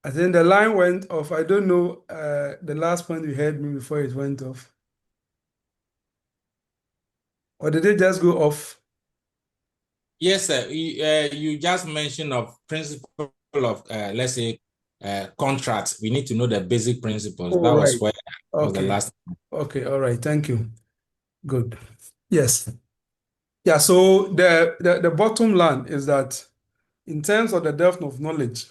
I think the line went off. I don't know the last point you heard me before it went off. Or did it just go off? Yes, sir. You just mentioned of principle of let's say contracts. We need to know the basic principles. Oh, That was right. where was the Okay. last. Okay. All right. Thank you. Good. Yes. Yeah. So the bottom line is that in terms of the depth of knowledge,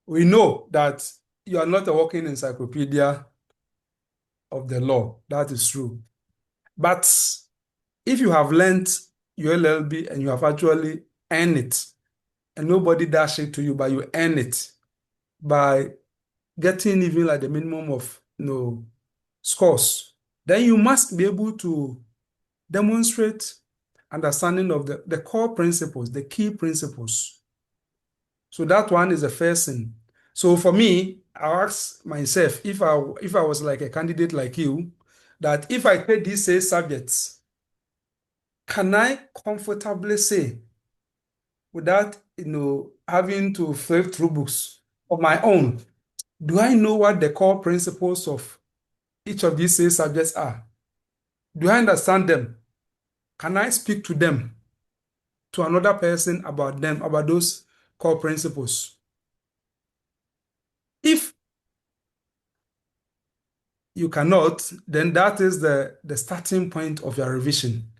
we know that you are not a walking encyclopedia of the law. That is true. But if you have learned your LLB and you have actually earned it, and nobody dash it to you, but you earn it by getting even like the minimum of scores, then you must be able to demonstrate understanding of the core principles, the key principles. So that one is the first thing. So for me, I ask myself if I was like a candidate like you, that if I take these six subjects, can I comfortably say without having to flip through books of my own, do I know what the core principles of each of these six subjects are? Do I understand them? Can I speak to them, to another person about them, about those core principles? If you cannot, then that is the starting point of your revision.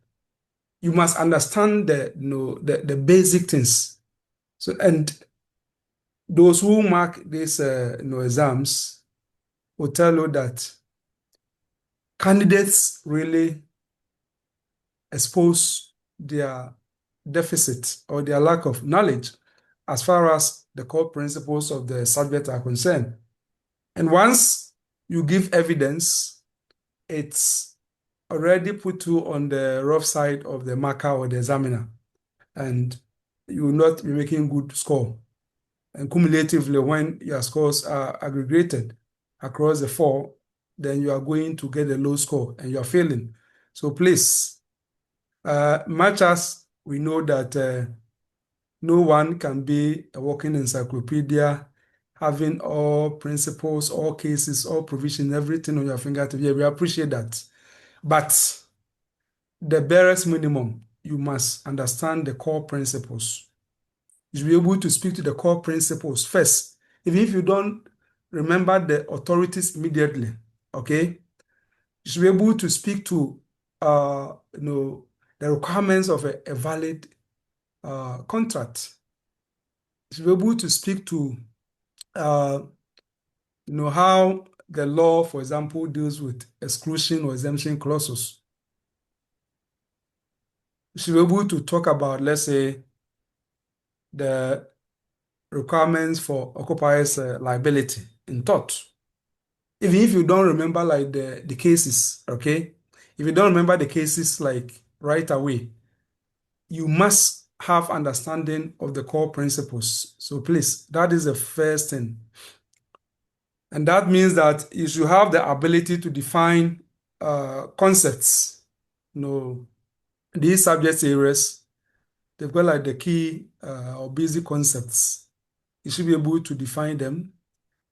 You must understand the basic things. So, and those who mark these exams will tell you that candidates really expose their deficit or their lack of knowledge as far as the core principles of the subject are concerned. And once you give evidence, it's already put you on the rough side of the marker or the examiner, and you will not be making good score. And cumulatively, when your scores are aggregated across the four, then you are going to get a low score and you are failing. So please, much as we know that no one can be a walking encyclopedia, having all principles, all cases, all provisions, everything on your fingertip. Yeah, we appreciate that. But the barest minimum, you must understand the core principles. You should be able to speak to the core principles first. Even if you don't remember the authorities immediately, okay? You should be able to speak to the requirements of a valid contract. You should be able to speak to uh, how the law, for example, deals with exclusion or exemption clauses. You should be able to talk about, let's say, the requirements for occupiers' liability in tort. Even if you don't remember like the cases, okay? If you don't remember the cases like right away, you must have understanding of the core principles. So please, that is the first thing. And that means that you should have the ability to define concepts. You know, these subject areas, they've got like the key or basic concepts. You should be able to define them,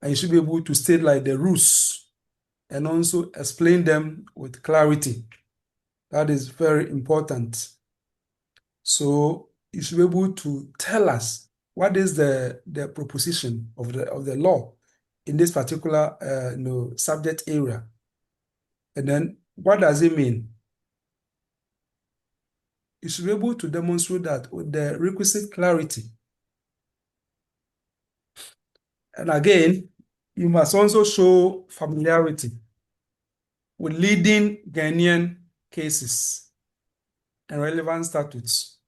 and you should be able to state like the rules and also explain them with clarity. That is very important. So you should be able to tell us what is the proposition of the law in this particular subject area. And then what does it mean? You should be able to demonstrate that with the requisite clarity. And again, you must also show familiarity with leading Ghanaian cases and relevant statutes.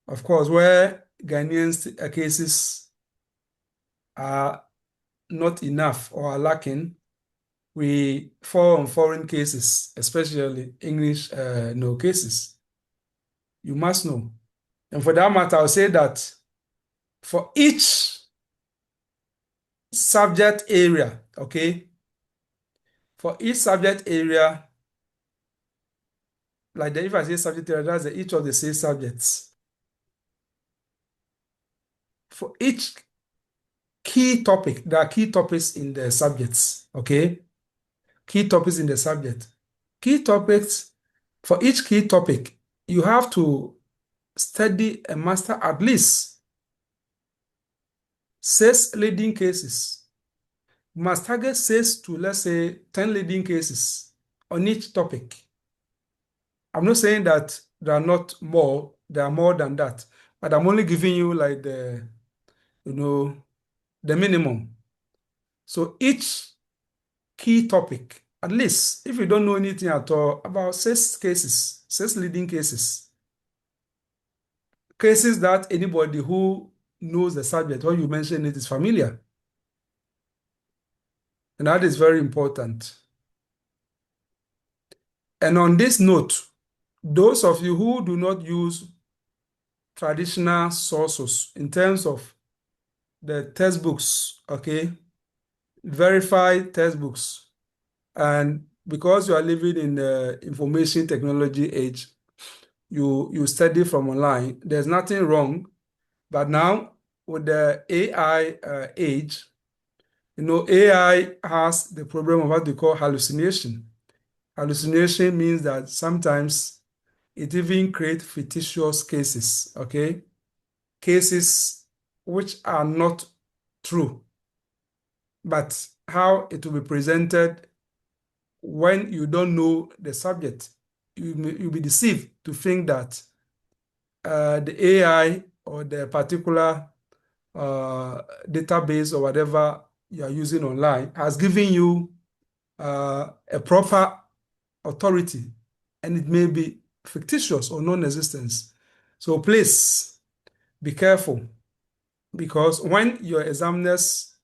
Of course, where Ghanaian cases are not enough or are lacking, we fall on foreign cases, especially English no cases. You must know. And for that matter, I'll say that for each subject area, okay, for each subject area, like if I say subject area, that's each of the six subjects. For each key topic. There are key topics in the subjects, okay? Key topics in the subject. Key topics, for each key topic, you have to study and master at least 6 leading cases. You must target 6 to, let's say, 10 leading cases on each topic. I'm not saying that there are not more, there are more than that, but I'm only giving you like you know, the minimum. So each key topic, at least if you don't know anything at all, about 6 cases, 6 leading cases, cases that anybody who knows the subject, when you mention it, is familiar. And that is very important. And on this note, those of you who do not use traditional sources in terms of the textbooks, okay, verified textbooks, and because you are living in the information technology age, you study from online. There's nothing wrong, but now with the AI age, AI has the problem of what they call hallucination. Hallucination means that sometimes it even creates fictitious cases, okay? Cases which are not true, but how it will be presented when you don't know the subject, you'll be deceived to think that the AI or the particular database or whatever you are using online has given you a proper authority, and it may be fictitious or non-existent. So please be careful, because when your examiners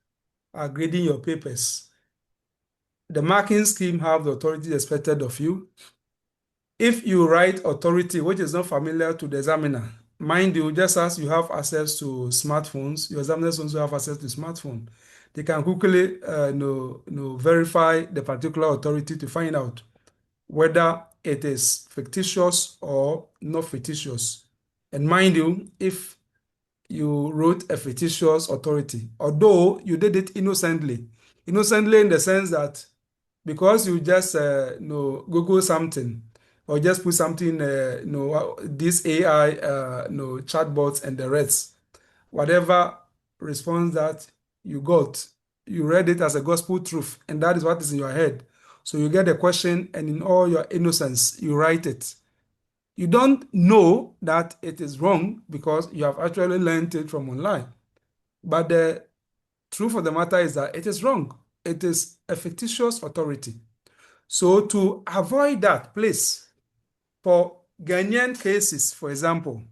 are grading your papers, the marking scheme have the authority expected of you. If you write authority which is not familiar to the examiner, mind you, just as you have access to smartphones, your examiners also have access to smartphone. They can quickly verify the particular authority to find out whether it is fictitious or not fictitious. And mind you, if you wrote a fictitious authority, although you did it innocently in the sense that because you just Google something or just put something, this AI, chatbots and the rest, whatever response that you got, you read it as a gospel truth, and that is what is in your head. So you get a question, and in all your innocence, you write it. You don't know that it is wrong because you have actually learned it from online. But the truth of the matter is that it is wrong. It is a fictitious authority. So to avoid that, please, for Ghanaian cases, for example,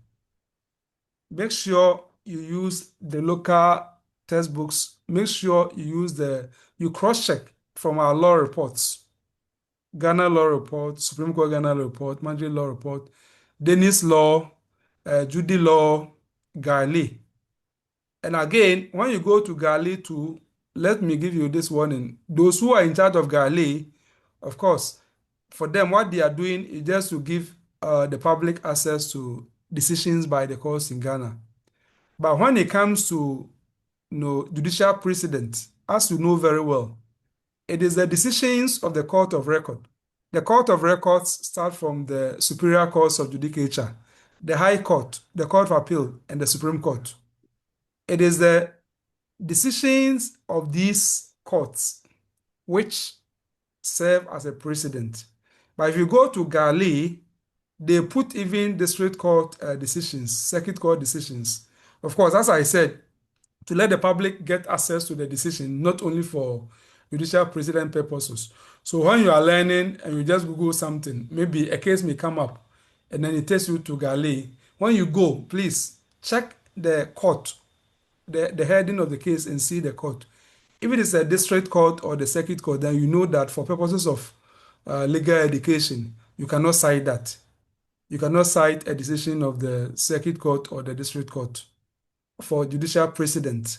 make sure you use the local textbooks. Make sure you cross-check from our law reports, Ghana Law Report, Supreme Court Ghana Law Report, Mandatory Law Report, Dennis Law, Judy Law, Garley. And again, when you go to Garley to, let me give you this warning. Those who are in charge of Garley, of course, for them, what they are doing is just to give the public access to decisions by the courts in Ghana. But when it comes to judicial precedent, as you know very well, it is the decisions of the Court of Record. The Court of Records start from the Superior Courts of Judicature, the High Court, the Court of Appeal, and the Supreme Court. It is the decisions of these courts which serve as a precedent. But if you go to Gali, they put even district court decisions, circuit court decisions. Of course, as I said, to let the public get access to the decision, not only for judicial precedent purposes. So when you are learning and you just Google something, maybe a case may come up and then it takes you to Gali. When you go, please check the court, the heading of the case, and see the court. If it is a district court or the circuit court, then you know that for purposes of legal education, you cannot cite that. You cannot cite a decision of the circuit court or the district court for judicial precedent.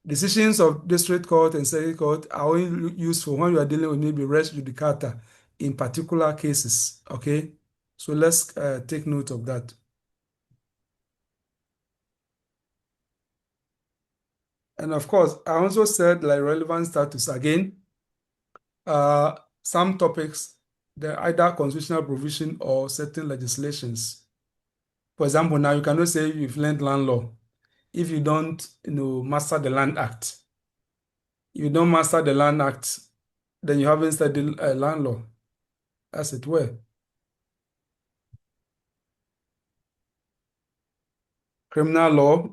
Decisions of district court and circuit court are only useful when you are dealing with maybe res judicata in particular cases. Okay, so let's take note of that. And of course, I also said like relevant status again. Uh, some topics, they're either constitutional provision or certain legislations. For example, now you cannot say you've learned land law if you don't, master the Land Act. If you don't master the Land Act, then you haven't studied land law, as it were. Criminal law,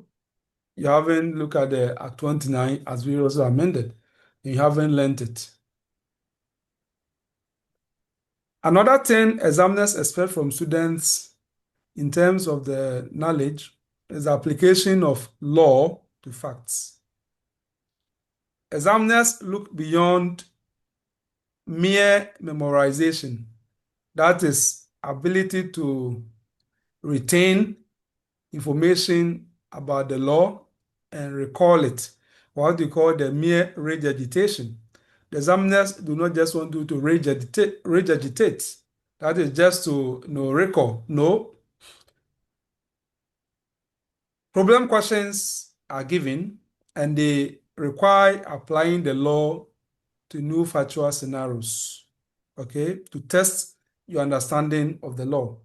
you haven't looked at the Act 29 as we also amended. You haven't learned it. Another thing examiners expect from students in terms of the knowledge is the application of law to facts. Examiners look beyond mere memorization, that is, ability to retain information about the law and recall it, what we call the mere regurgitation. The examiners do not just want you to regurgitate. That is just to recall. No. Problem questions are given and they require applying the law to new factual scenarios, okay, to test your understanding of the law.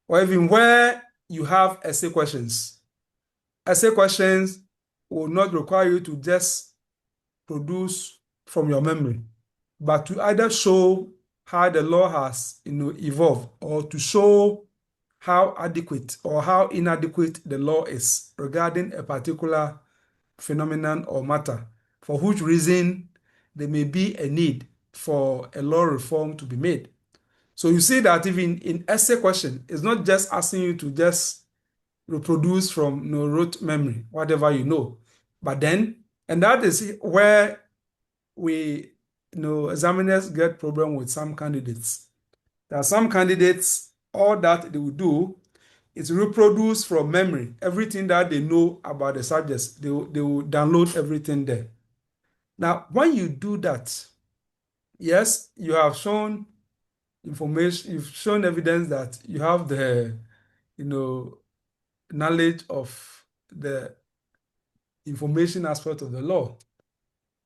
Or even where you have essay questions. Essay questions will not require you to just produce from your memory, but to either show how the law has evolved or to show how adequate or how inadequate the law is regarding a particular phenomenon or matter, for which reason there may be a need for a law reform to be made. So you see that even in essay question, it's not just asking you to just reproduce from rote memory, whatever you know. But then, and that is where we, examiners get problem with some candidates. There are some candidates, all that they will do is reproduce from memory everything that they know about the subjects. They will download everything there. Now, when you do that, yes, you have shown information, you've shown evidence that you have the, knowledge of the information aspect of the law.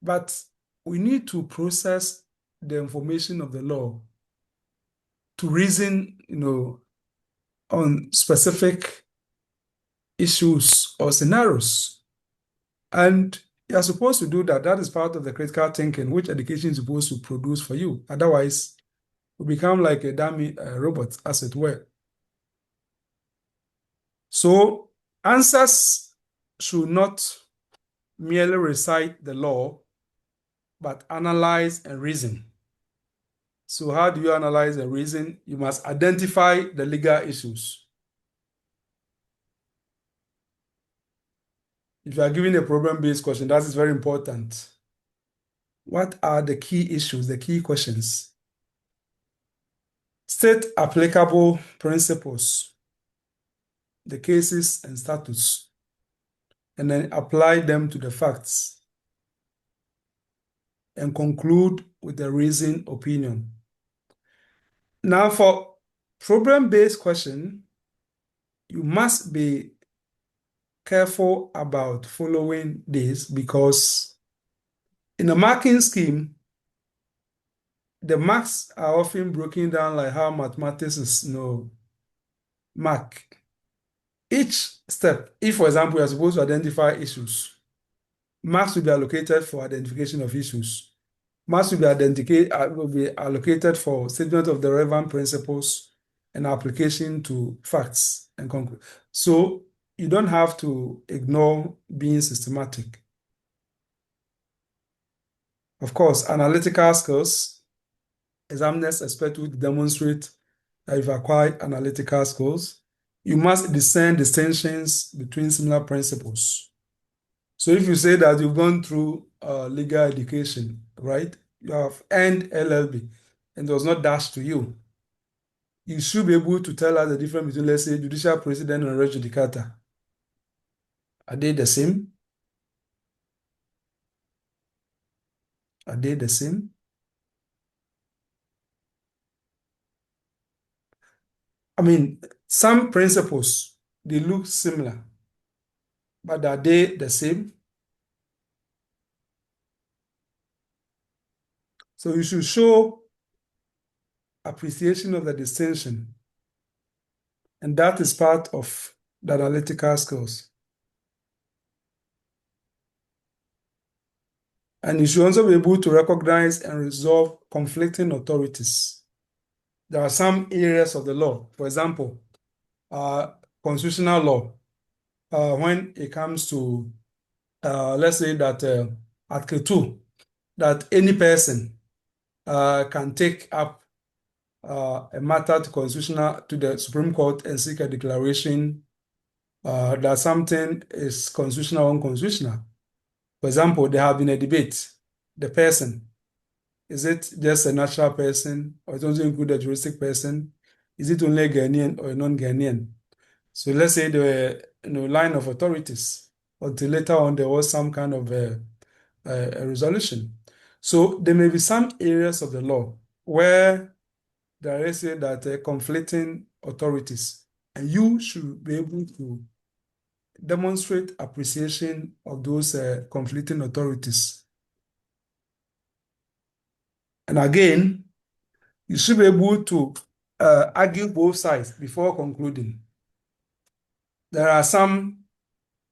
But we need to process the information of the law to reason, on specific issues or scenarios. And you're supposed to do that. That is part of the critical thinking, which education is supposed to produce for you. Otherwise, we become like a dummy robot, as it were. So, answers should not merely recite the law, but analyze and reason. So, how do you analyze and reason? You must identify the legal issues. If you are given a problem-based question, that is very important. What are the key issues, the key questions? State applicable principles, the cases and status, and then apply them to the facts and conclude with a reasoned opinion. Now, for problem-based question, you must be careful about following this because in a marking scheme, the marks are often broken down like how mathematics is mark. Each step, if for example, you are supposed to identify issues, marks will be allocated for identification of issues. Marks will be allocated for statement of the relevant principles and application to facts and conclude. So you don't have to ignore being systematic. Of course, analytical skills, examiners expect you to demonstrate that you've acquired analytical skills. You must discern distinctions between similar principles. So if you say that you've gone through legal education, right? You have earned LLB and it was not dashed to you. You should be able to tell us the difference between, let's say, judicial president and res judicata. Are they the same? Are they the same? I mean, some principles, they look similar, but are they the same? So you should show appreciation of the distinction. And that is part of the analytical skills. And you should also be able to recognize and resolve conflicting authorities. There are some areas of the law, for example, constitutional law, when it comes to, let's say that Article 2, that any person can take up a matter to the Supreme Court and seek a declaration that something is constitutional or unconstitutional. For example, there have been a debate. The person, is it just a natural person or it also include a juristic person? Is it only a Ghanaian or a non-Ghanaian? So let's say the line of authorities until later on there was some kind of a resolution. So there may be some areas of the law where there is that conflicting authorities, and you should be able to demonstrate appreciation of those conflicting authorities. And again, you should be able to argue both sides before concluding. There are some,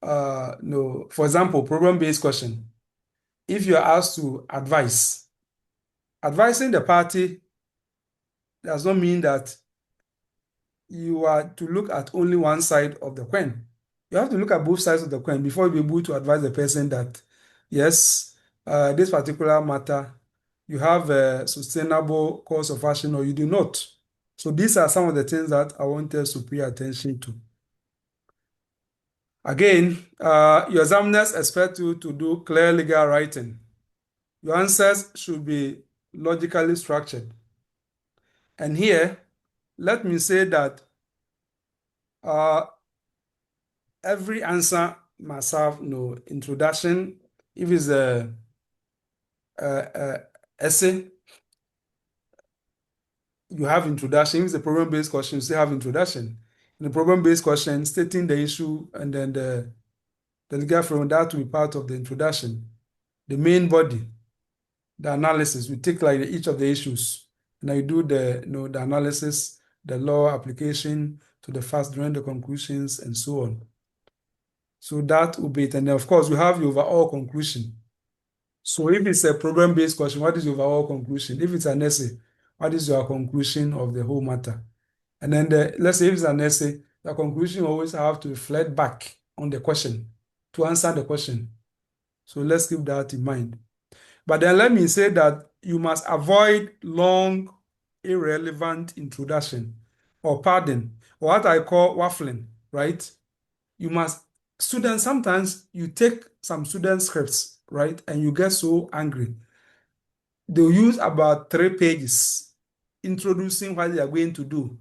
for example, problem-based question. If you are asked to advising the party does not mean that you are to look at only one side of the coin. You have to look at both sides of the coin before you're able to advise the person that, yes, this particular matter, you have a sustainable course of action or you do not. So these are some of the things that I want us to pay attention to. Again, your examiners expect you to do clear legal writing. Your answers should be logically structured. And here, let me say that uh, every answer must have no introduction. If it's a essay, you have introduction. If it's a problem-based question, you still have introduction. In the problem-based question, stating the issue and then the legal framework, that will be part of the introduction. The main body, the analysis, we take like each of the issues, and I do the analysis, the law application to the facts, during the conclusions, and so on. So that will be it. And then, of course, we have the overall conclusion. So if it's a problem-based question, what is your overall conclusion? If it's an essay, what is your conclusion of the whole matter? And then let's say if it's an essay, the conclusion always have to reflect back on the question to answer the question. So let's keep that in mind. But then let me say that you must avoid long, irrelevant introduction or pardon, or what I call waffling, right? You must, students, sometimes you take some student scripts, right? And you get so angry. They'll use about 3 pages introducing what they are going to do.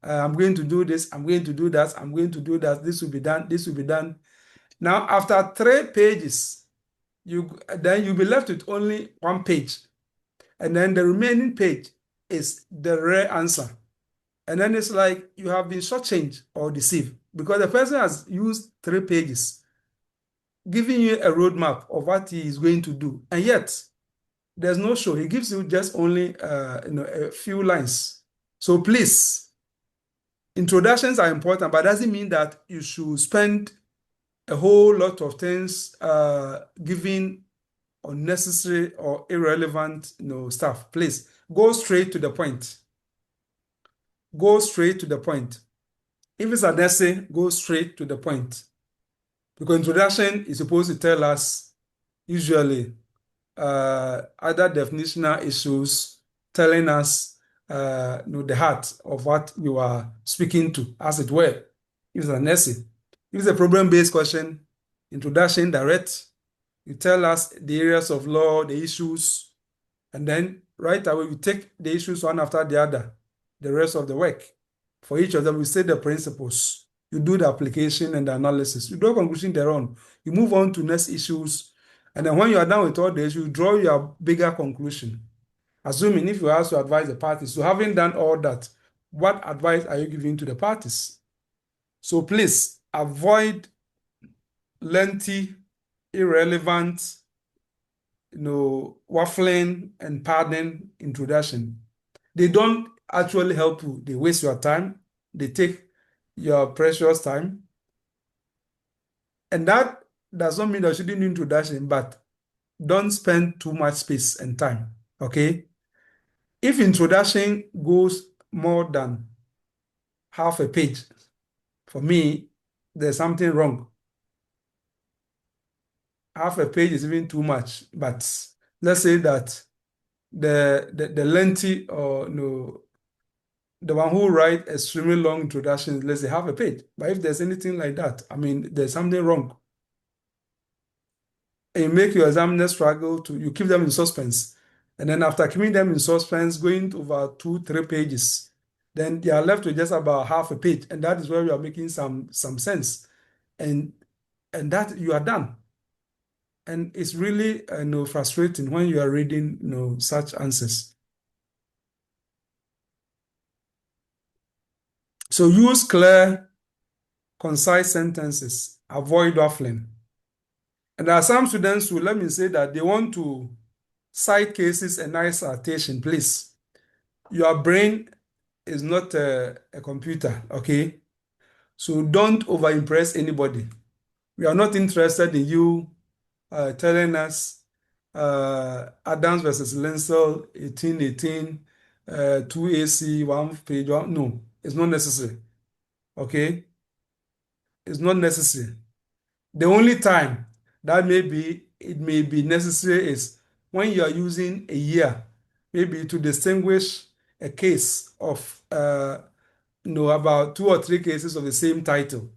I'm going to do this, I'm going to do that, I'm going to do that, this will be done, this will be done. Now, after 3 pages, then you'll be left with only 1 page. And then the remaining page is the rare answer. And then it's like you have been shortchanged or deceived because the person has used 3 pages, giving you a roadmap of what he is going to do. And yet, there's no show. He gives you just only a few lines. So please, introductions are important, but doesn't mean that you should spend a whole lot of things giving unnecessary or irrelevant stuff. Please go straight to the point. Go straight to the point. If it's an essay, go straight to the point. Because introduction is supposed to tell us usually other definitional issues, telling us the heart of what you are speaking to, as it were. If it's an essay. If it's a problem-based question, introduction, direct, you tell us the areas of law, the issues, and then right away we take the issues one after the other, the rest of the work. For each of them, we say the principles. You do the application and the analysis. You do a conclusion thereon. You move on to next issues. And then when you are done with all this, you draw your bigger conclusion. Assuming if you ask to advise the parties, so having done all that, what advice are you giving to the parties? So please avoid lengthy, irrelevant waffling and padding introduction. They don't actually help you. They waste your time. They take your precious time. And that does not mean there shouldn't be introduction, but don't spend too much space and time. Okay? If introduction goes more than half a page, for me, there's something wrong. Half a page is even too much. But let's say that the lengthy or the one who write extremely long introduction, let's say half a page. But if there's anything like that, I mean, there's something wrong. And you make your examiner struggle to, you keep them in suspense. And then after keeping them in suspense, going over 2, 3 pages, then they are left with just about half a page. And that is where you are making some sense. And that you are done. And it's really frustrating when you are reading such answers. So use clear, concise sentences. Avoid waffling. And there are some students who, let me say that they want to cite cases and nice citation. Please, your brain is not a computer, okay? So don't over-impress anybody. We are not interested in you telling us Adams versus Linsell, 1818, 2AC, one page. One. No, it's not necessary, okay? It's not necessary. The only time that it may be necessary is when you are using a year, maybe to distinguish a case of about 2 or 3 cases of the same title.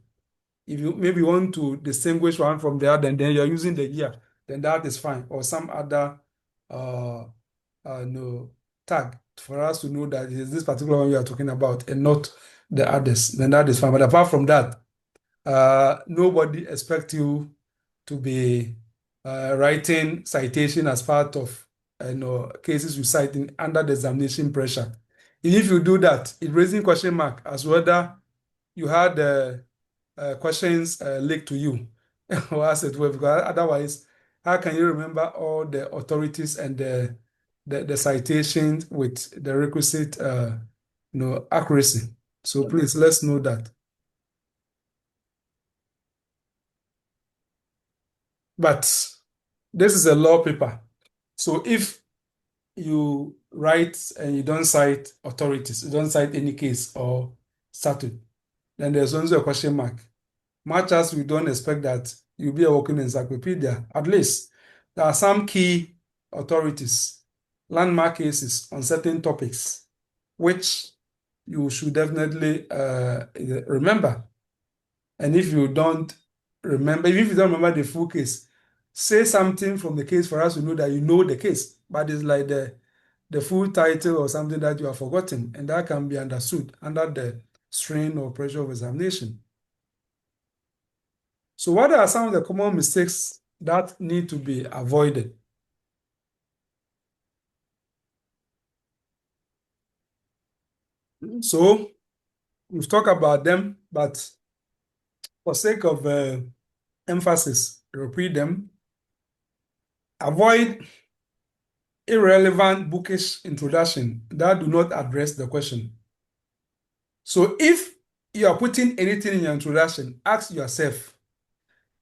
If you maybe want to distinguish one from the other, and then you're using the year, then that is fine, or some other uh, no tag for us to know that it is this particular one you are talking about and not the others. Then that is fine. But apart from that, nobody expects you to be writing citation as part of cases you cite under the examination pressure. If you do that, it raising question mark as whether you had questions leaked to you or as it were, because otherwise, how can you remember all the authorities and the citations with the requisite accuracy? So please, let's know that. But this is a law paper. So if you write and you don't cite authorities, you don't cite any case or statute, then there's also a question mark. Much as we don't expect that you'll be a working encyclopedia, at least there are some key authorities, landmark cases on certain topics, which you should definitely remember. And if you don't remember, even if you don't remember the full case, say something from the case for us to know that you know the case, but it's like the full title or something that you have forgotten, and that can be understood under the strain or pressure of examination. So what are some of the common mistakes that need to be avoided? So we've talked about them, but for sake of emphasis, repeat them. Avoid irrelevant bookish introduction that do not address the question. So if you are putting anything in your introduction, ask yourself,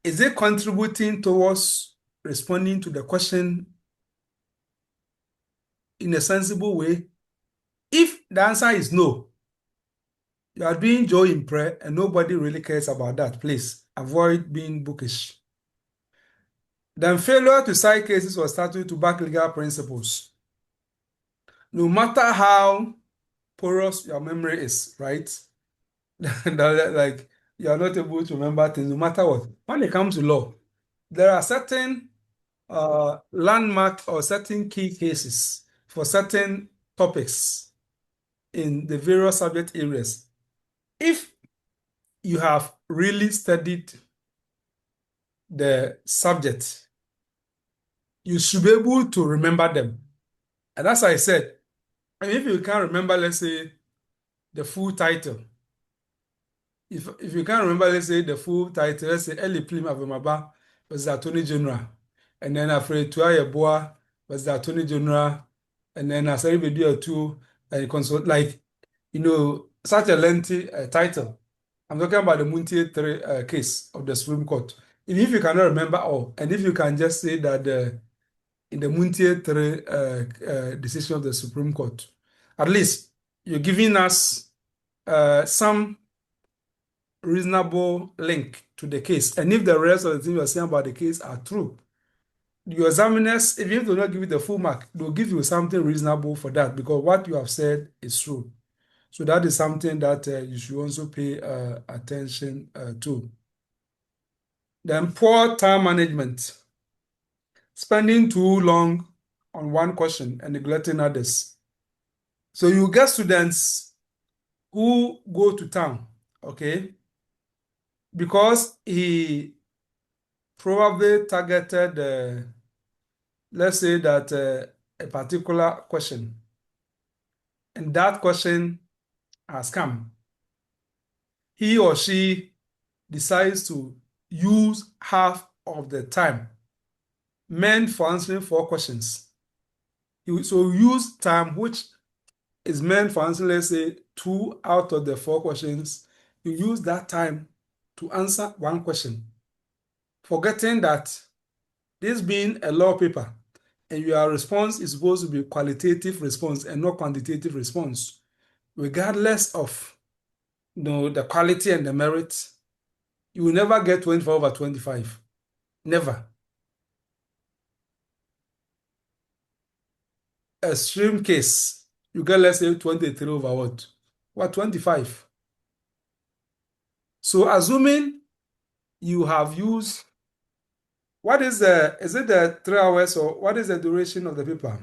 is it contributing towards responding to the question in a sensible way? If the answer is no, you are doing Joe in prayer and nobody really cares about that. Please avoid being bookish. Then failure to cite cases or statute to back legal principles. No matter how porous your memory is, right? Like you are not able to remember things no matter what. When it comes to law, there are certain landmark or certain key cases for certain topics in the various subject areas. If you have really studied the subject, you should be able to remember them. And as I said, if you can't remember, let's say, the full title, if you can't remember, let's say, the full title, let's say, Eli Plim Avemaba was the Attorney General, and then after Tuaya Boa was the Attorney General, and then I started video two and consult like such a lengthy title. I'm talking about the Muntie 3 case of the Supreme Court. If you cannot remember all, and if you can just say that in the Muntie 3 decision of the Supreme Court, at least you're giving us some reasonable link to the case. And if the rest of the things you're saying about the case are true, your examiners, if you do not give you the full mark, they'll give you something reasonable for that because what you have said is true. So that is something that you should also pay attention to. Then poor time management, spending too long on one question and neglecting others. So you get students who go to town, okay, because he probably targeted, let's say that a particular question, and that question has come. He or she decides to use half of the time meant for answering 4 questions. So use time which is meant for answering, let's say, 2 out of the 4 questions. You use that time to answer 1 question, forgetting that this being a law paper and your response is supposed to be qualitative response and not quantitative response, regardless of the quality and the merit, you will never get 24 over 25. Never. Extreme case, you get, let's say, 23 over what? What, 25? So assuming you have used, is it the 3 hours or what is the duration of the paper?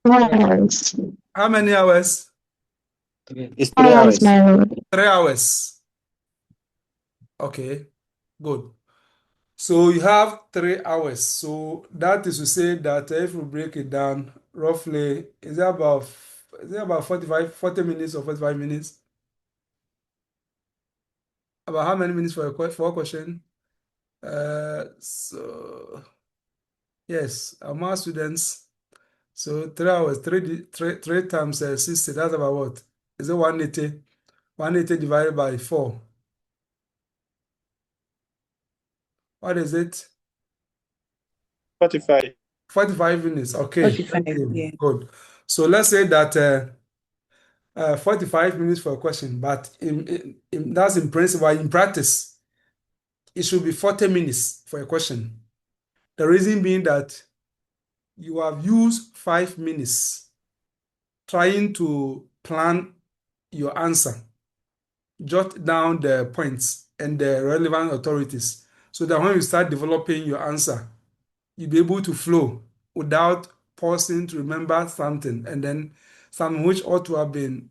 3 hours. How many hours? It's 3 hours, my lord. 3 hours. Okay, good. So you have 3 hours. So that is to say that if we break it down, roughly, is it about 40 minutes or 45 minutes? About how many minutes for a question? So yes, among students. So 3 hours, three times 60, that's about what? Is it 180? 180 divided by 4. What is it? 45. 45 minutes. Okay, 45, thank you. yeah. Good. So let's say that 45 minutes for a question, but that's in principle. In practice, it should be 40 minutes for a question. The reason being that you have used 5 minutes trying to plan your answer, jot down the points and the relevant authorities so that when you start developing your answer, you'll be able to flow without pausing to remember something and then some which ought to have been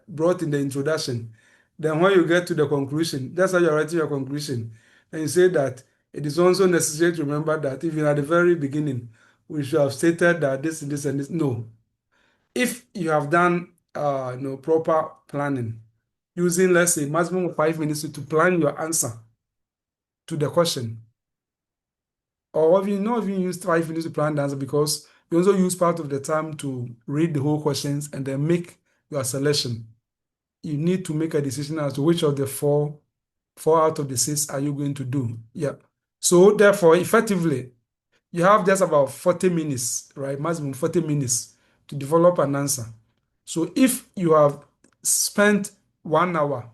brought in the introduction. Then when you get to the conclusion, that's how you're writing your conclusion. And you say that it is also necessary to remember that even at the very beginning, we should have stated that this and this and this. No. If you have done proper planning, using, let's say, maximum of 5 minutes to plan your answer to the question, or if you not even use 5 minutes to plan the answer because you also use part of the time to read the whole questions and then make your selection. You need to make a decision as to which of the four out of the 6 are you going to do. Yeah. So therefore, effectively, you have just about 40 minutes, right? Maximum 40 minutes to develop an answer. So if you have spent 1 hour,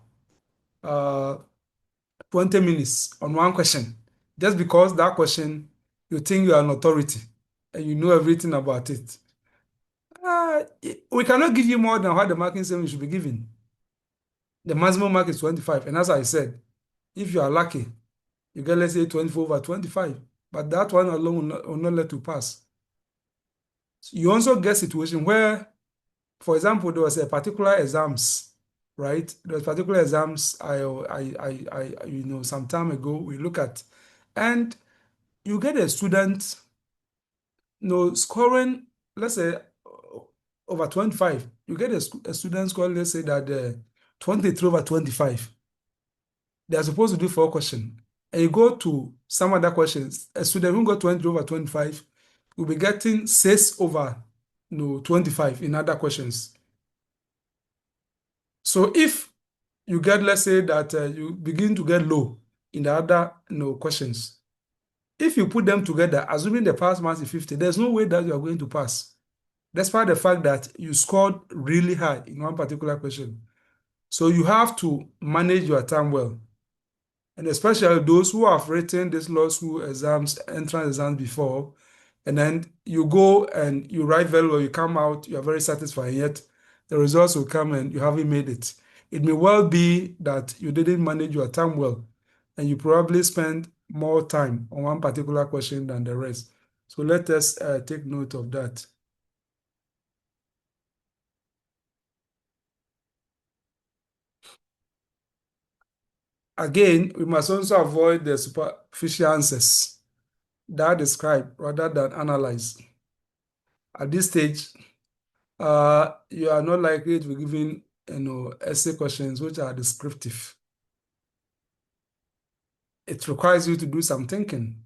20 minutes on one question, just because that question, you think you are an authority and you know everything about it, we cannot give you more than what the marking system should be given. The maximum mark is 25. And as I said, if you are lucky, you get, let's say, 24 over 25. But that one alone will not let you pass. So you also get situation where, for example, there was a particular exams, right? There was particular exams some time ago we look at, and you get a student, scoring, let's say, over 25. You get a student scoring, let's say that 23 over 25. they are supposed to do 4 questions. And you go to some other questions, a student who got 20 over 25 will be getting 6 over 25 in other questions. So if you get, let's say that you begin to get low in the other questions, if you put them together, assuming the pass mark is 50, there's no way that you are going to pass, despite the fact that you scored really high in one particular question. So you have to manage your time well. And especially those who have written this law school exams, entrance exams before, and then you go and you write very well, you come out, you are very satisfied, yet the results will come and you haven't made it. It may well be that you didn't manage your time well, and you probably spend more time on one particular question than the rest. So let us take note of that. Again, we must also avoid the superficial answers that describe rather than analyze. At this stage, you are not likely to be given essay questions which are descriptive. It requires you to do some thinking.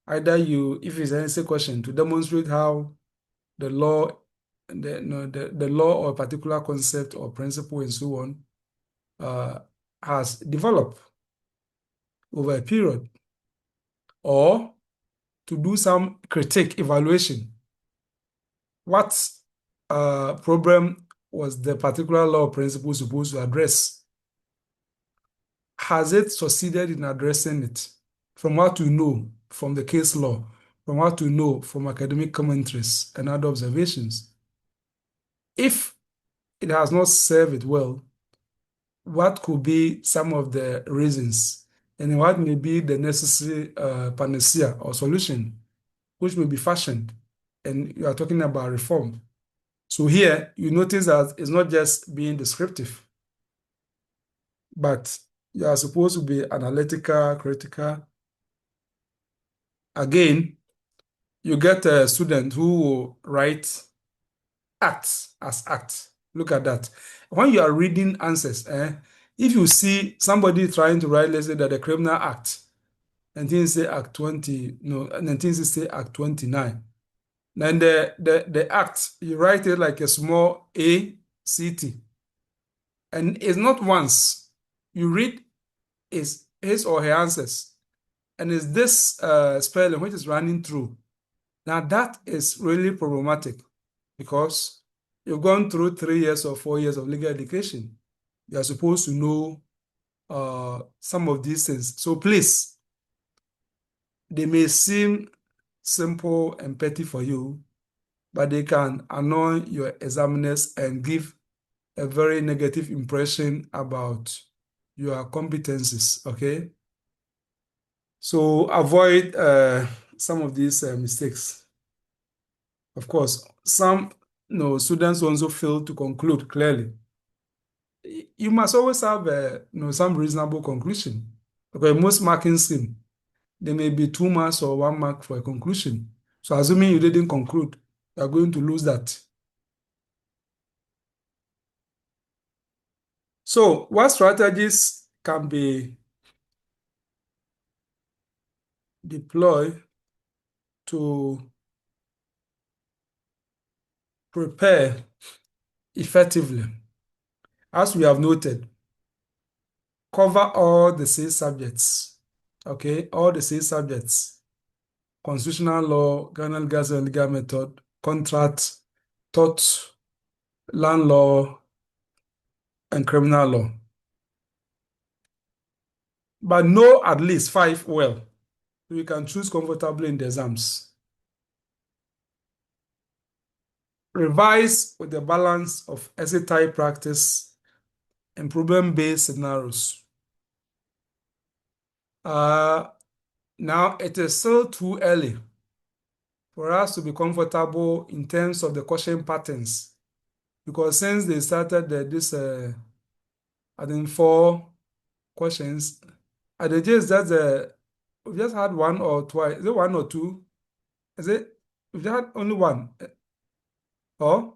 Either if it's an essay question, to demonstrate how the law, the law or a particular concept or principle and so on has developed over a period, or to do some critique evaluation. What problem was the particular law or principle supposed to address? Has it succeeded in addressing it? From what we know from the case law, from what we know from academic commentaries and other observations, if it has not served it well, what could be some of the reasons, and what may be the necessary panacea or solution which may be fashioned? And you are talking about reform. So here you notice that it's not just being descriptive, but you are supposed to be analytical, critical. Again, you get a student who will write act as act. Look at that. When you are reading answers, if you see somebody trying to write, let's say that the criminal act, 1960 Act 20, no, 1960 Act 29, then the act, you write it like a small ACT. And it's not once. You read his or her answers, and it's this spelling which is running through. Now that is really problematic, because you've gone through 3 years or 4 years of legal education. You are supposed to know some of these things. So please, they may seem simple and petty for you, but they can annoy your examiners and give a very negative impression about your competencies, okay? So avoid some of these mistakes. Of course, some students also fail to conclude clearly. You must always have some reasonable conclusion. Okay, most marking scheme, there may be 2 marks or 1 mark for a conclusion. So assuming you didn't conclude, you are going to lose that. So what strategies can be deployed to prepare effectively? As we have noted, cover all the 6 subjects, okay? All the 6 subjects: constitutional law, criminal and legal method, contract, tort, land law, and criminal law. But know at least 5 well, so you can choose comfortably in the exams. Revise with the balance of essay type practice and problem-based scenarios. Now, it is still too early for us to be comfortable in terms of the question patterns, because since they started this, I think 4 questions, at the gist that we just had 1 or twice. Is it 1 or 2? Is it? We just had only 1. Or?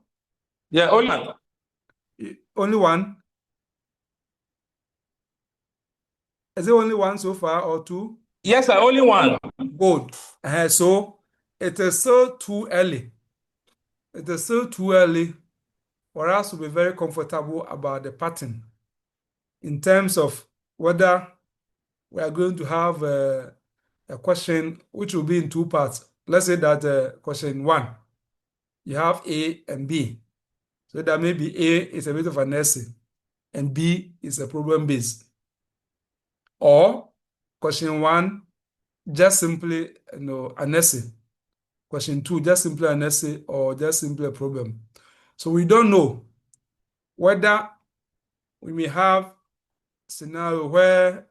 Yeah, only 1. Only 1? Is it only one so far or two? Yes, sir, only one. Good. So it is still too early. It is still too early for us to be very comfortable about the pattern in terms of whether we are going to have a question which will be in two parts. Let's say that question one, you have A and B. So that maybe A is a bit of an essay and B is a problem based. Or question one, just simply an essay. Question two, just simply an essay or just simply a problem. So we don't know whether we may have scenario where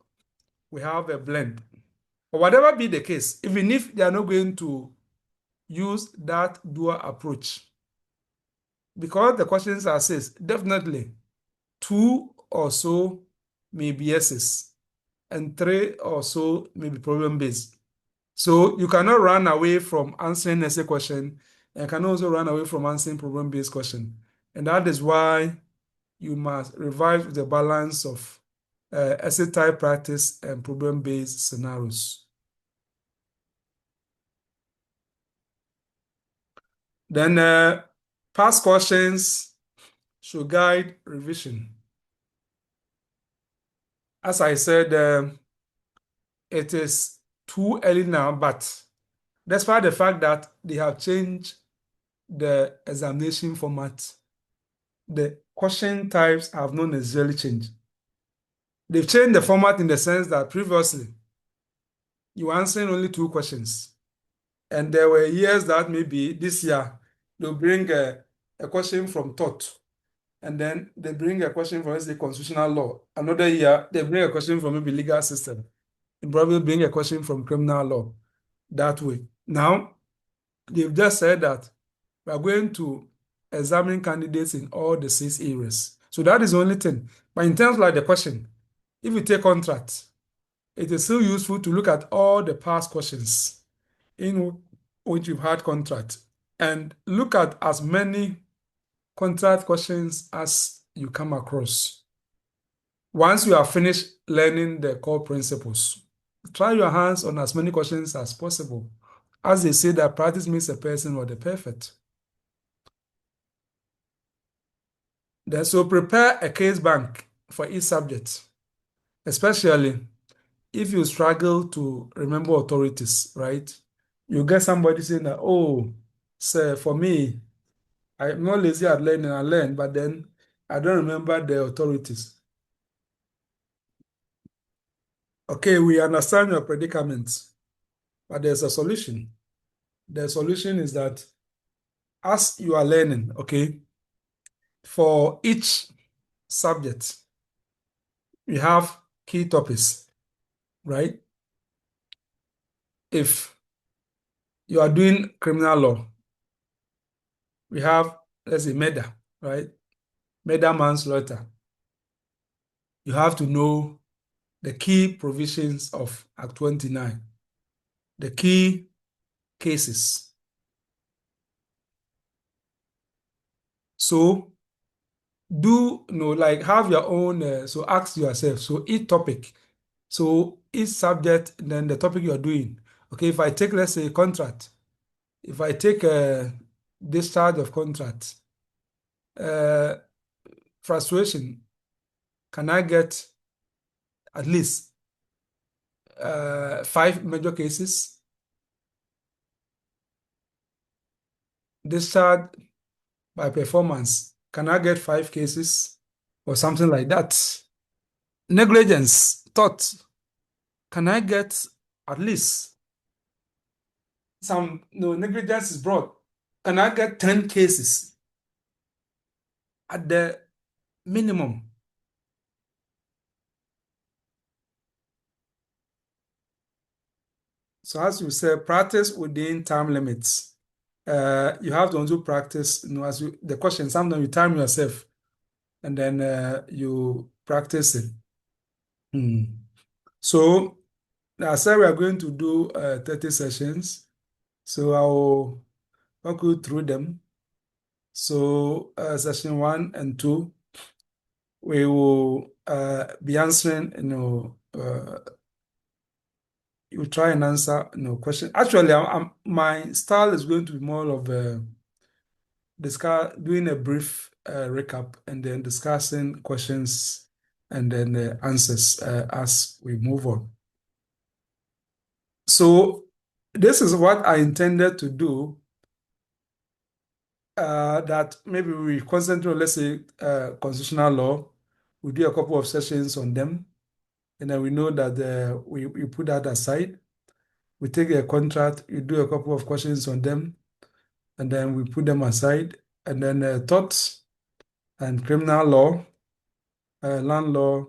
we have a blend. Or whatever be the case, even if they are not going to use that dual approach, because the questions are says definitely two or so may be essays and three or so may be problem based. So you cannot run away from answering essay question and can also run away from answering problem based question. And that is why you must revise the balance of essay type practice and problem based scenarios. Then past questions should guide revision. As I said, it is too early now, but despite the fact that they have changed the examination format, the question types have not necessarily changed. They've changed the format in the sense that previously you were answering only two questions. And there were years that maybe this year they'll bring a question from tort. And then they bring a question from, let's say, constitutional law. Another year, they bring a question from maybe legal system. They probably bring a question from criminal law that way. Now, they've just said that we are going to examine candidates in all the 6 areas. So that is the only thing. But in terms of like the question, if you take contract, it is still useful to look at all the past questions in which you've had contract and look at as many contract questions as you come across. Once you have finished learning the core principles, try your hands on as many questions as possible. As they say that practice makes a person or the perfect. Then so prepare a case bank for each subject, especially if you struggle to remember authorities, right? You get somebody saying that, oh, sir, for me, I'm not lazy at learning, I learn, but then I don't remember the authorities. Okay, we understand your predicament, but there's a solution. The solution is that as you are learning, okay, for each subject, we have key topics, right? If you are doing criminal law, we have, let's say, murder, right? Murder manslaughter. You have to know the key provisions of Act 29, the key cases. So like have your own, so ask yourself, so each topic, so each subject, then the topic you're doing. Okay, if I take, let's say, contract, if I take a discharge of contract, uh, frustration, can I get at least 5 major cases? Discharge by performance, can I get 5 cases or something like that? Negligence, tort, can I get at least some, negligence is broad. Can I get 10 cases at the minimum? So as you say, practice within time limits. You have to also practice, as the question, sometimes you time yourself and then you practice it. So I said we are going to do 30 sessions. So I will walk you through them. So session 1 and 2, we will be answering, you try and answer question. Actually, my style is going to be more of doing a brief recap and then discussing questions and then answers as we move on. So this is what I intended to do. That maybe we concentrate on, let's say, constitutional law. We do a couple of sessions on them, and then we know that we put that aside. We take a contract, we do a couple of questions on them, and then we put them aside. And then torts and criminal law, land law,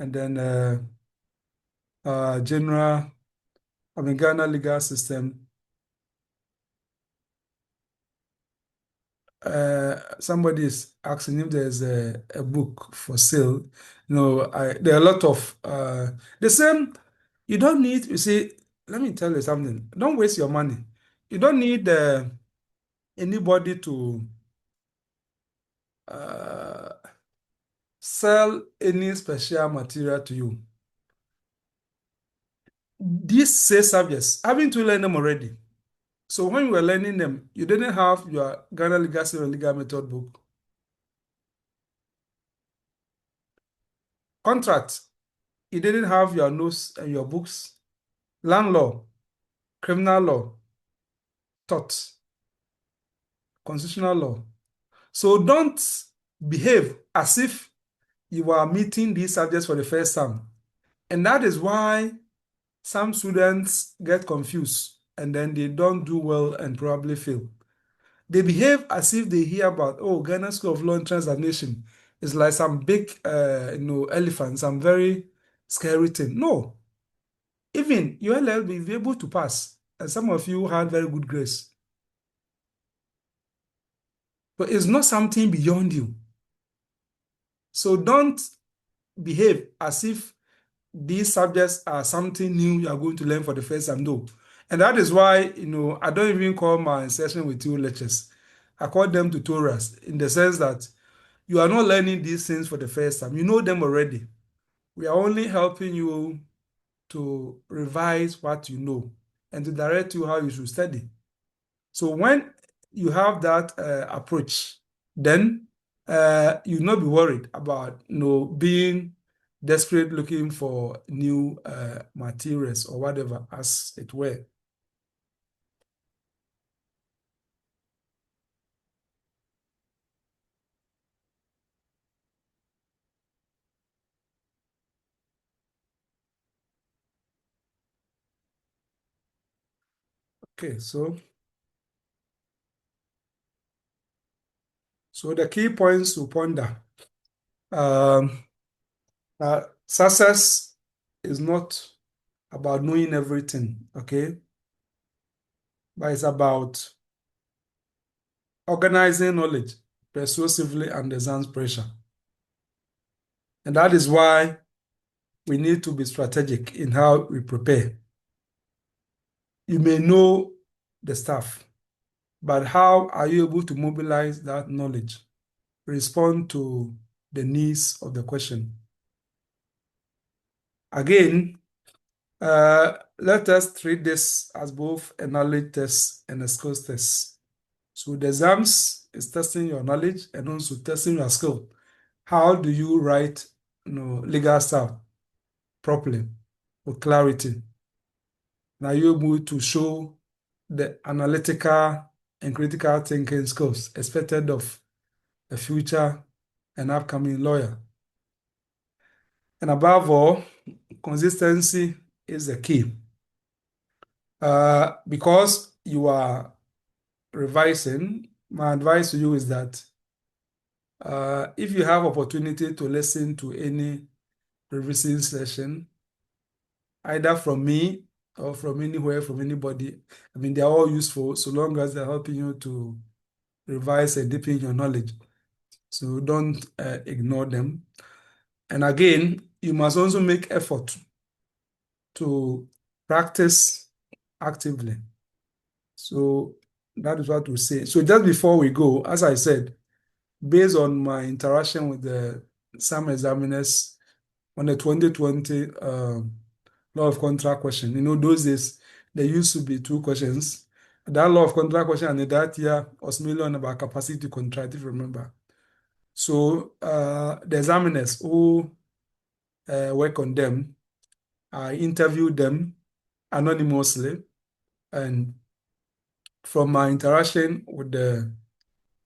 and then general, Ghana legal system. Somebody is asking if there's a book for sale. There are a lot of the same. You don't need, you see, let me tell you something. Don't waste your money. You don't need anybody to uh, sell any special material to you. These six subjects, haven't you learned them already? So when you were learning them, you didn't have your Ghana legal system and legal method book. Contract, you didn't have your notes and your books. Land law, criminal law, tort, constitutional law. So don't behave as if you are meeting these subjects for the first time. And that is why some students get confused and then they don't do well and probably fail. They behave as if they hear about, oh, Ghana School of Law and Examination is like some big, elephant, some very scary thing. No. Even your LL will be able to pass. And some of you had very good grades. But it's not something beyond you. So don't behave as if these subjects are something new you are going to learn for the first time. No. And that is why, I don't even call my session with you lectures. I call them tutorials in the sense that you are not learning these things for the first time. You know them already. We are only helping you to revise what you know and to direct you how you should study. So when you have that approach, then you'll not be worried about being desperate looking for new materials or whatever, as it were. Okay, so the key points to ponder. Success is not about knowing everything, okay? But it's about organizing knowledge persuasively under exam pressure. And that is why we need to be strategic in how we prepare. You may know the stuff, but how are you able to mobilize that knowledge, respond to the needs of the question? Again, let us treat this as both a knowledge test and a skills test. So the exams is testing your knowledge and also testing your skill. How do you write legal stuff properly with clarity? And are you able to show the analytical and critical thinking skills expected of a future and upcoming lawyer? And above all, consistency is the key. Because you are revising, my advice to you is that if you have opportunity to listen to any revision session, either from me or from anywhere, from anybody, they're all useful so long as they're helping you to revise and deepen your knowledge. So don't ignore them. And again, you must also make effort to practice actively. So that is what we say. So just before we go, as I said, based on my interaction with some examiners, on the 2020 law of contract question. You know, those days, there used to be two questions. That law of contract question and that year was mainly on about capacity to contract, if you remember. So the examiners who work on them, I interviewed them anonymously, and from my interaction with the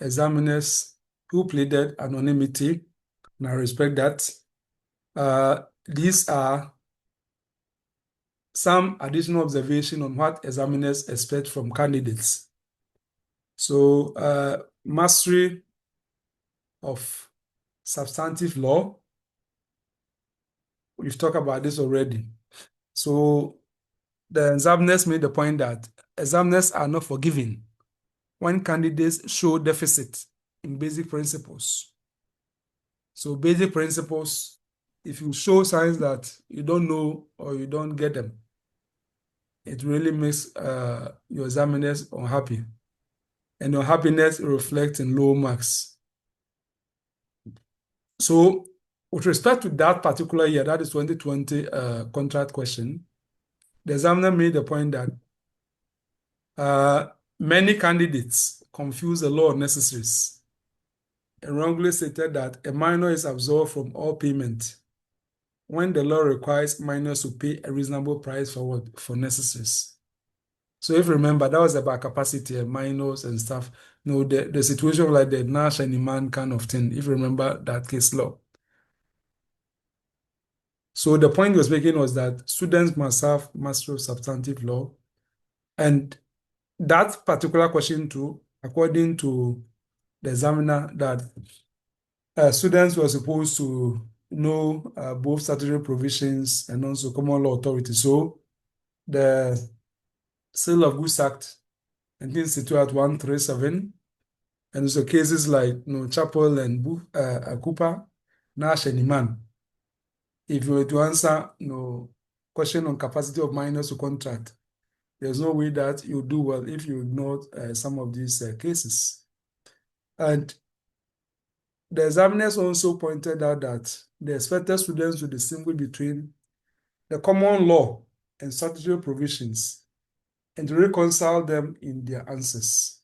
examiners who pleaded anonymity, and I respect that, these are some additional observation on what examiners expect from candidates. So, mastery of substantive law, we've talked about this already. So, the examiners made the point that examiners are not forgiving when candidates show deficit in basic principles. So, basic principles, if you show signs that you don't know or you don't get them, it really makes your examiners unhappy. And your happiness reflects in low marks. So, with respect to that particular year, that is 2020 contract question, the examiner made the point that many candidates confuse the law of necessaries and wrongly stated that a minor is absolved from all payment when the law requires minors to pay a reasonable price for what? For necessaries. So if you remember, that was about capacity and minors and stuff. You know, the situation like the Nash and Iman kind of thing, if you remember that case law. So the point he was making was that students must have mastery of substantive law. And that particular question too, according to the examiner, that students were supposed to know both statutory provisions and also common law authority. So the Sale of Goods Act 1962 137, and so cases like Chapel and Cooper, Nash and Iman. If you were to answer question on capacity of minors to contract, there's no way that you do well if you ignore some of these cases. And the examiners also pointed out that they expected students to distinguish between the common law and statutory provisions and to reconcile them in their answers.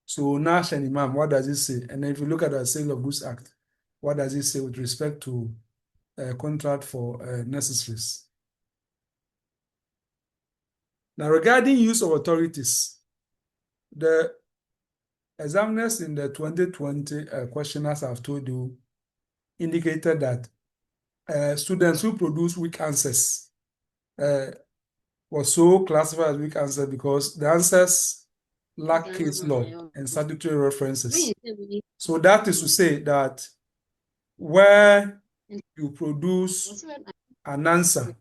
So Nash and Imam, what does it say? And if you look at the Sale of Goods Act, what does it say with respect to contract for necessaries? Now, regarding use of authorities, the examiners in the 2020 question, as I've told you, indicated that students who produce weak answers were so classified as weak answers because the answers lack case law and statutory references. So that is to say that where you produce an answer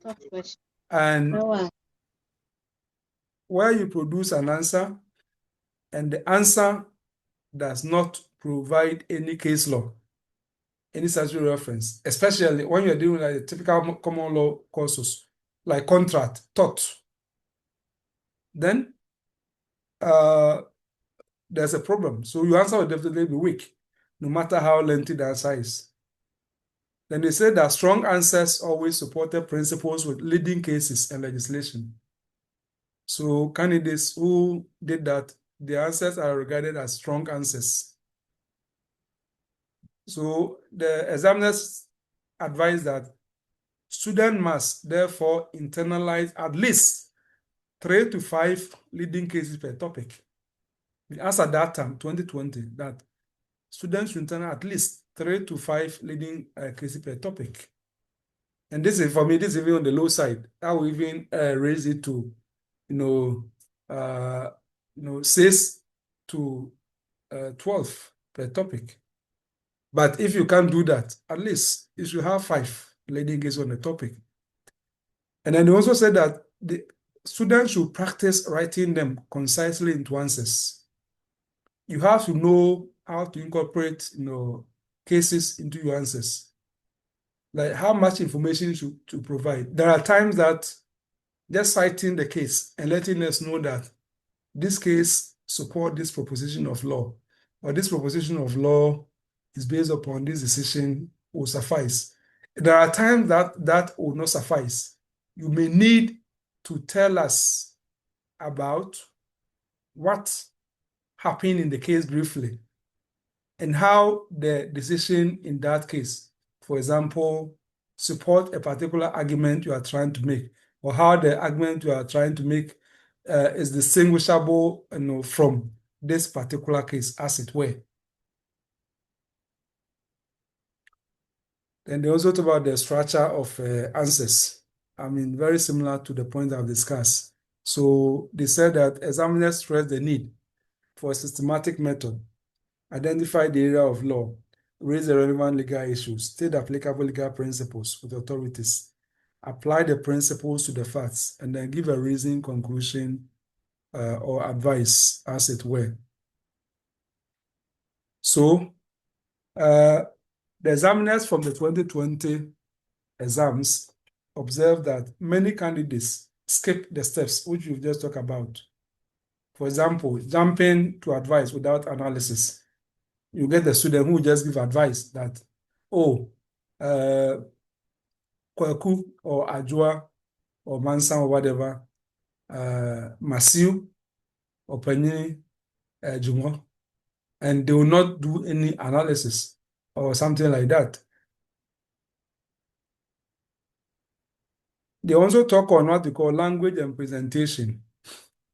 and where you produce an answer and the answer does not provide any case law, any statutory reference, especially when you're dealing with like typical common law causes like contract, tort, then there's a problem. So your answer will definitely be weak, no matter how lengthy the answer is. Then they say that strong answers always supported principles with leading cases and legislation. So candidates who did that, the answers are regarded as strong answers. So the examiners advise that students must therefore internalize at least 3 to 5 leading cases per topic. As at that time, 2020, that students should internalize at least 3 to 5 leading cases per topic. And this is, for me, this is even on the low side. I will even raise it to 6 to 12 per topic. But if you can't do that, at least you should have 5 leading cases on the topic. And then they also said that the students should practice writing them concisely into answers. You have to know how to incorporate cases into your answers. Like how much information to provide. There are times that just citing the case and letting us know that this case supports this proposition of law, or this proposition of law is based upon this decision will suffice. There are times that will not suffice. You may need to tell us about what happened in the case briefly and how the decision in that case, for example, support a particular argument you are trying to make, or how the argument you are trying to make is distinguishable, from this particular case, as it were. Then they also talk about the structure of answers. I mean, very similar to the point I've discussed. So they said that examiners stress the need for a systematic method, identify the area of law, raise the relevant legal issues, state applicable legal principles with authorities, apply the principles to the facts, and then give a reasoning conclusion or advice, as it were. So the examiners from the 2020 exams observed that many candidates skip the steps which we've just talked about. For example, jumping to advice without analysis. You get the student who just give advice that, oh, Kwaku or Ajua or Mansa or whatever, Masiu or Penny Jumo, and they will not do any analysis or something like that. They also talk on what we call language and presentation.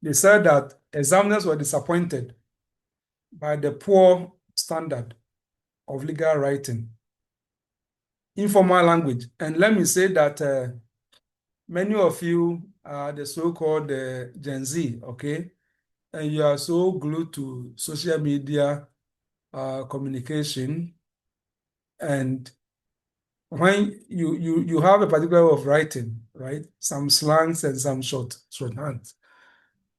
They said that examiners were disappointed by the poor standard of legal writing, informal language. And let me say that many of you are the so-called Gen Z, okay? And you are so glued to social media communication. And when you have a particular way of writing, right? Some slangs and some shorthands.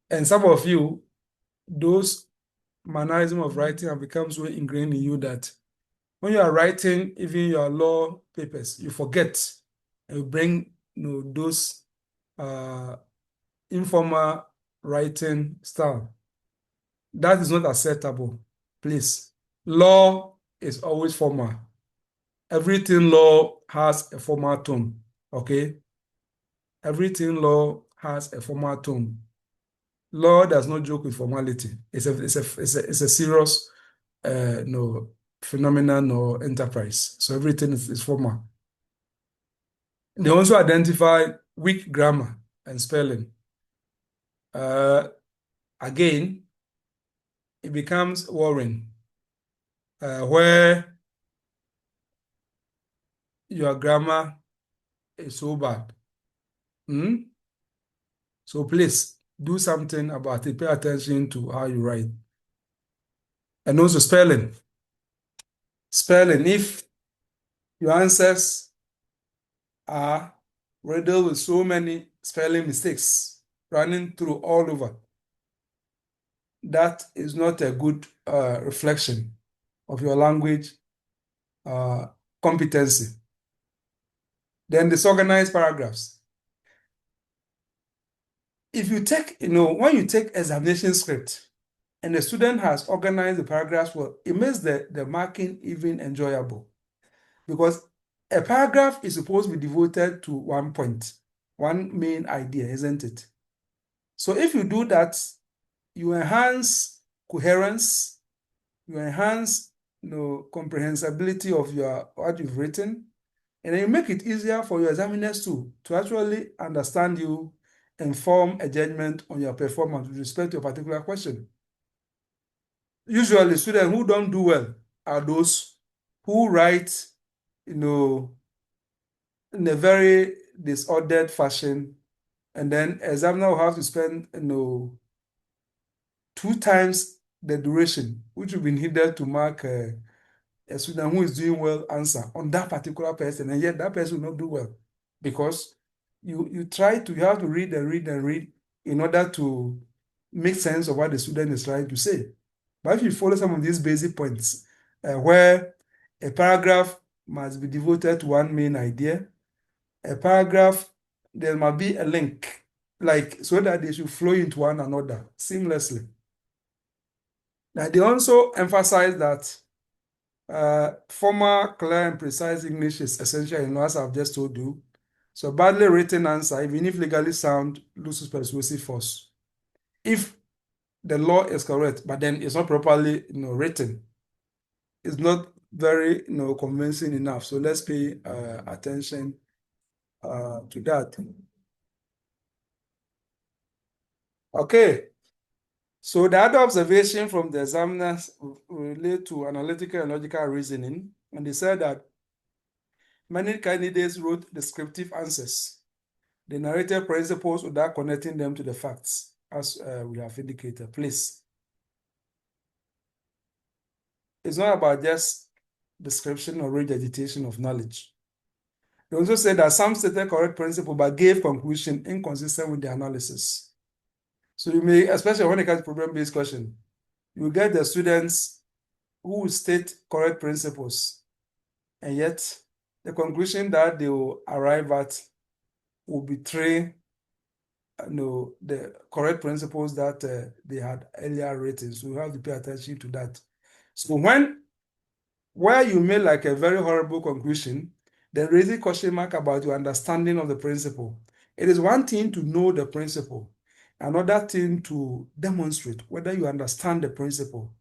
And some of you, those mannerism of writing have become so ingrained in you that when you are writing even your law papers, you forget and you bring those informal writing style. That is not acceptable, please. Law is always formal. Everything law has a formal tone, okay? Everything law has a formal tone. Law does not joke with formality. It's a serious phenomenon or enterprise. So everything is formal. They also identify weak grammar and spelling. Again, it becomes worrying where your grammar is so bad. So please do something about it. Pay attention to how you write. And also spelling. Spelling, if your answers are riddled with so many spelling mistakes running through all over, that is not a good reflection of your language competency. Then disorganized paragraphs. If you take, when you take examination script and the student has organized the paragraphs well, it makes the marking even enjoyable, because a paragraph is supposed to be devoted to one point, one main idea, isn't it? So if you do that, you enhance coherence, you enhance comprehensibility of what you've written, and then you make it easier for your examiners to actually understand you and form a judgment on your performance with respect to a particular question. Usually, students who don't do well are those who write, in a very disordered fashion, and then examiner will have to spend, 2 times the duration which will be needed to mark a student who is doing well answer on that particular person, and yet that person will not do well because you have to read and read and read in order to make sense of what the student is trying to say. But if you follow some of these basic points, where a paragraph must be devoted to one main idea, a paragraph, there must be a link, so that they should flow into one another seamlessly. Now, they also emphasize that Formal, clear, and precise English is essential in law, as I've just told you. So badly written answer, even if legally sound, loses persuasive force. If the law is correct, but then it's not properly, written, it's not very, convincing enough. So let's pay attention to that. Okay. So the other observation from the examiners relate to analytical and logical reasoning, and they said that many candidates wrote descriptive answers. They narrated principles without connecting them to the facts, as we have indicated. Please. It's not about just description or regurgitation of knowledge. They also said that some stated correct principle but gave conclusion inconsistent with the analysis. So you may, especially when it comes to problem-based question, you get the students who will state correct principles, and yet the conclusion that they will arrive at will betray the correct principles that they had earlier written. So you have to pay attention to that. So where you made like a very horrible conclusion, then raise a question mark about your understanding of the principle. It is one thing to know the principle, another thing to demonstrate whether you understand the principle.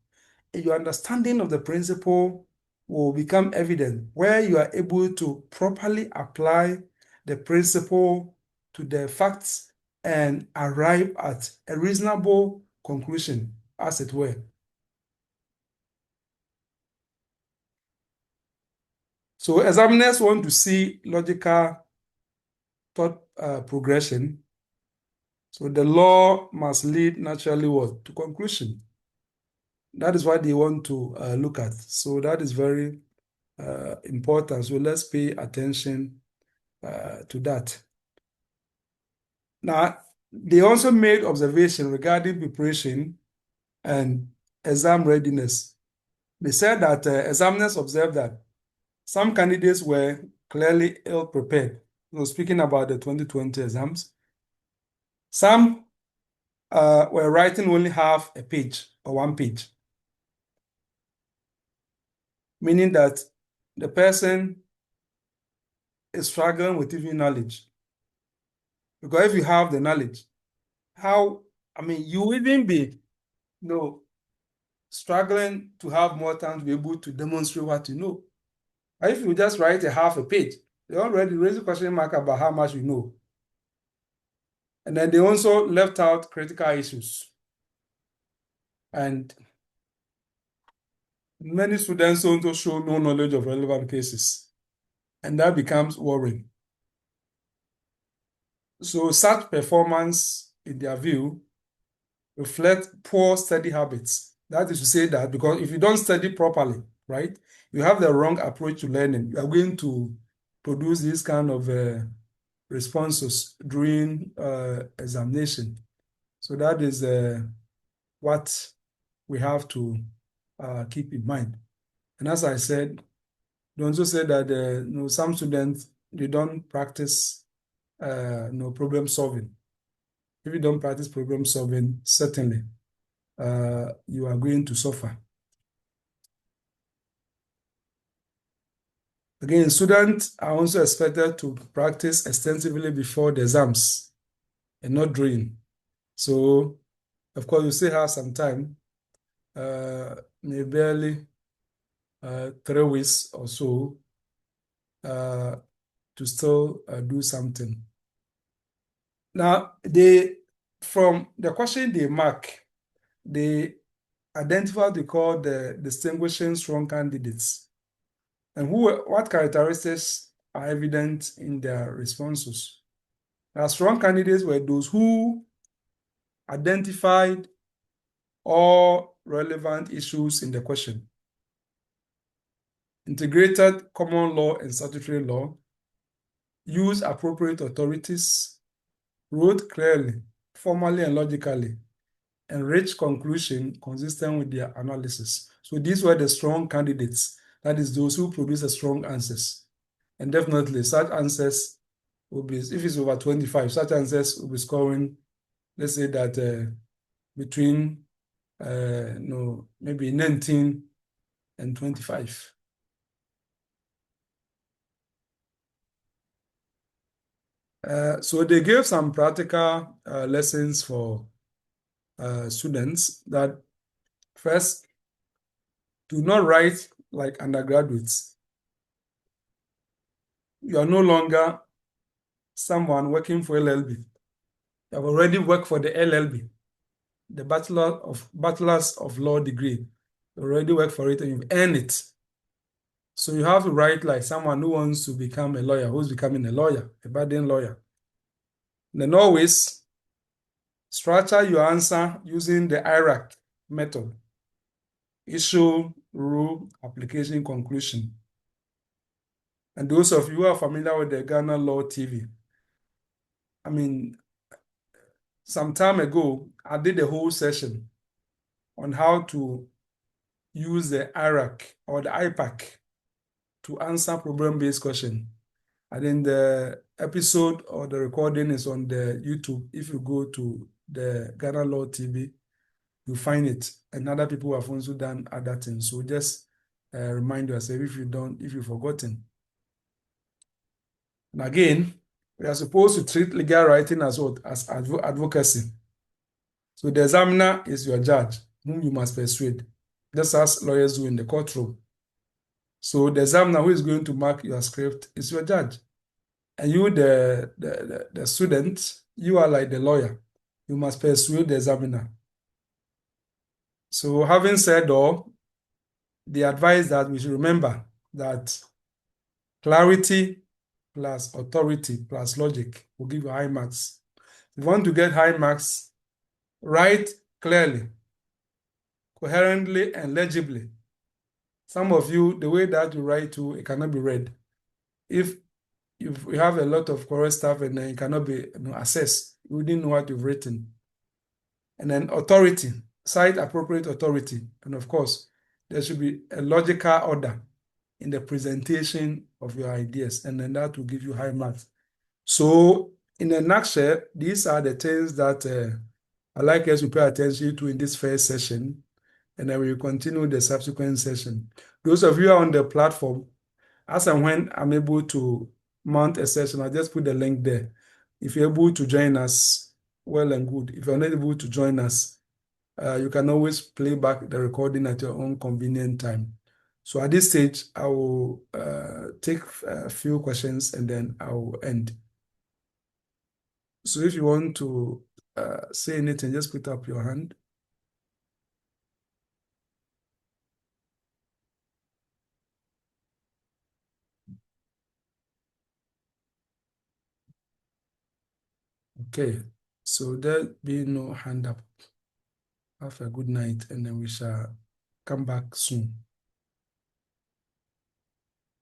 Your understanding of the principle will become evident where you are able to properly apply the principle to the facts and arrive at a reasonable conclusion, as it were. So examiners want to see logical thought progression. So the law must lead naturally what? To conclusion. That is what they want to look at. So that is very important. So let's pay attention to that. Now, they also made observation regarding preparation and exam readiness. They said that examiners observed that some candidates were clearly ill-prepared. So speaking about the 2020 exams, some were writing only half a page or one page, meaning that the person is struggling with even knowledge. Because if you have the knowledge, you even be, struggling to have more time to be able to demonstrate what you know. And if you just write a half a page, they already raise a question mark about how much you know. And then they also left out critical issues. And many students also show no knowledge of relevant cases. And that becomes worrying. So such performance, in their view, reflect poor study habits. That is to say that because if you don't study properly, right, you have the wrong approach to learning, you are going to produce this kind of responses during examination. So that is what we have to keep in mind. And as I said, they also said that some students, they don't practice problem solving. If you don't practice problem solving, certainly you are going to suffer. Again, students are also expected to practice extensively before the exams and not during. So, of course, you still have some time, maybe barely 3 weeks or so, to still do something. Now, from the question they mark, they identify what they call the distinguishing strong candidates. And what characteristics are evident in their responses? Now, strong candidates were those who identified all relevant issues in the question, integrated common law and statutory law, used appropriate authorities, wrote clearly, formally and logically, and reached conclusion consistent with their analysis. So these were the strong candidates. That is those who produce strong answers. And definitely such answers will be, if it's over 25, such answers will be scoring, let's say that between maybe 19 and 25. So they gave some practical lessons for students that first, do not write like undergraduates. You are no longer someone working for LLB. You have already worked for the LLB, the Bachelor's of Law degree. You already worked for it and you've earned it. So you have to write like someone who wants to become a lawyer, who's becoming a lawyer, a budding lawyer. Then always structure your answer using the IRAC method: issue, rule, application, conclusion. And those of you who are familiar with the Ghana Law TV, I mean, some time ago, I did a whole session on how to use the IRAC or the IPAC to answer problem-based questions. And then the episode or the recording is on the YouTube. If you go to the Ghana Law TV, you find it. And other people have also done other things. So just remind yourself if you've forgotten. And again, we are supposed to treat legal writing as what? As advocacy. So the examiner is your judge, whom you must persuade, just as lawyers do in the courtroom. So the examiner who is going to mark your script is your judge. And you, the student, you are like the lawyer. You must persuade the examiner. So having said all, the advice that we should remember that clarity plus authority plus logic will give you high marks. If you want to get high marks, write clearly, coherently, and legibly. Some of you, the way that you write too, it cannot be read. If you have a lot of correct stuff and then it cannot be assessed, you didn't know what you've written. And then authority, cite appropriate authority. And of course, there should be a logical order in the presentation of your ideas, and then that will give you high marks. So in a nutshell, these are the things that I'd like us to pay attention to in this first session, and then we will continue the subsequent session. Those of you who are on the platform, as and when I'm able to mount a session, I'll just put the link there. If you're able to join us, well and good. If you're not able to join us, you can always play back the recording at your own convenient time. So at this stage, I will take a few questions and then I will end. So if you want to say anything, just put up your hand. Okay, so there be no hand up. Have a good night and then we shall come back soon.